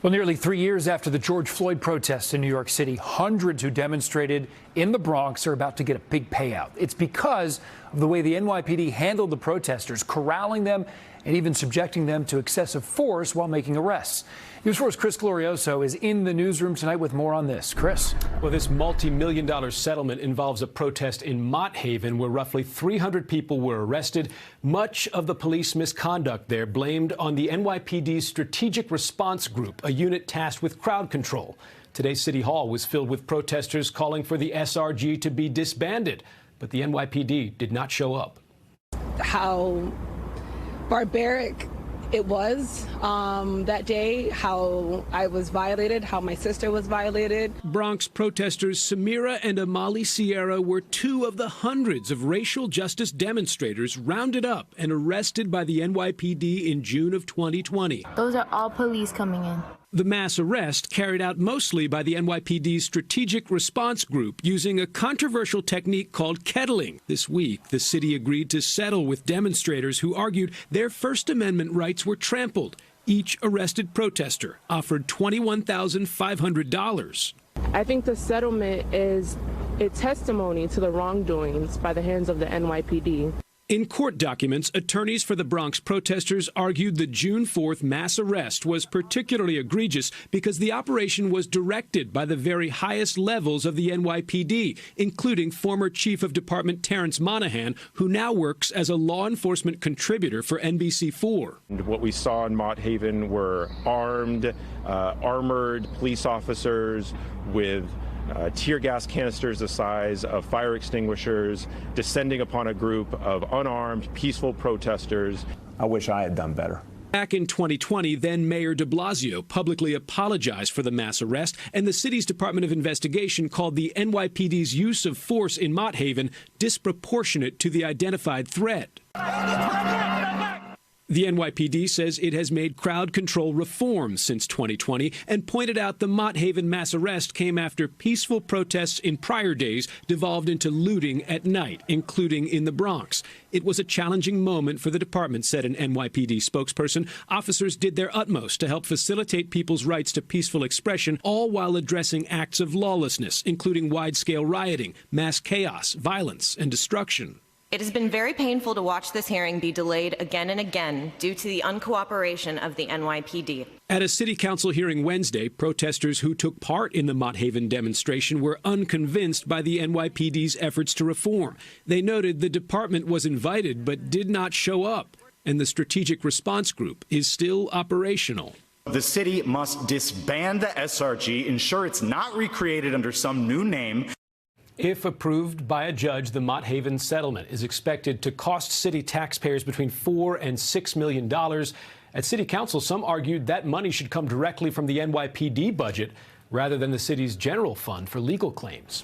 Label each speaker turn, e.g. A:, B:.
A: Well, nearly 3 years after the George Floyd protests in New York City, hundreds who demonstrated in the Bronx are about to get a big payout. It's because of the way the NYPD handled the protesters, corralling them and even subjecting them to excessive force while making arrests. News 4's Chris Glorioso is in the newsroom tonight with more on this. Chris.
B: Well, this multi-million-dollar settlement involves a protest in Mott Haven where roughly 300 people were arrested. Much of the police misconduct there blamed on the NYPD's Strategic Response Group, a unit tasked with crowd control. Today, City Hall was filled with protesters calling for the SRG to be disbanded, but the NYPD did not show up.
C: How barbaric it was that day, how I was violated, how my sister was violated.
B: Bronx protesters Samira and Amali Sierra were two of the hundreds of racial justice demonstrators rounded up and arrested by the NYPD in June of 2020.
D: Those are all police coming in.
B: The mass arrest carried out mostly by the NYPD's Strategic Response Group using a controversial technique called Kettling. This week, the city agreed to settle with demonstrators who argued their First Amendment rights were trampled. Each arrested protester offered $21,500.
E: I think the settlement is a testimony to the wrongdoings by the hands of the NYPD.
B: In court documents, attorneys for the Bronx protesters argued the June 4th mass arrest was particularly egregious because the operation was directed by the very highest levels of the NYPD, including former Chief of Department Terrence Monahan, who now works as a law enforcement contributor for NBC4.
F: What we saw in Mott Haven were armored police officers with tear gas canisters the size of fire extinguishers descending upon a group of unarmed, peaceful protesters.
G: I wish I had done better.
B: Back in 2020, then Mayor de Blasio publicly apologized for the mass arrest, and the city's Department of Investigation called the NYPD's use of force in Mott Haven disproportionate to the identified threat. The NYPD says it has made crowd control reforms since 2020 and pointed out the Mott Haven mass arrest came after peaceful protests in prior days devolved into looting at night, including in the Bronx. It was a challenging moment for the department, said an NYPD spokesperson. Officers did their utmost to help facilitate people's rights to peaceful expression, all while addressing acts of lawlessness, including wide-scale rioting, mass chaos, violence, and destruction.
H: It has been very painful to watch this hearing be delayed again and again due to the uncooperation of the NYPD.
B: At a city council hearing Wednesday, protesters who took part in the Mott Haven demonstration were unconvinced by the NYPD's efforts to reform. They noted the department was invited but did not show up, and the Strategic Response Group is still operational.
I: The city must disband the SRG, ensure it's not recreated under some new name.
B: If approved by a judge, the Mott Haven settlement is expected to cost city taxpayers between $4 and $6 million. At City Council, some argued that money should come directly from the NYPD budget rather than the city's general fund for legal claims.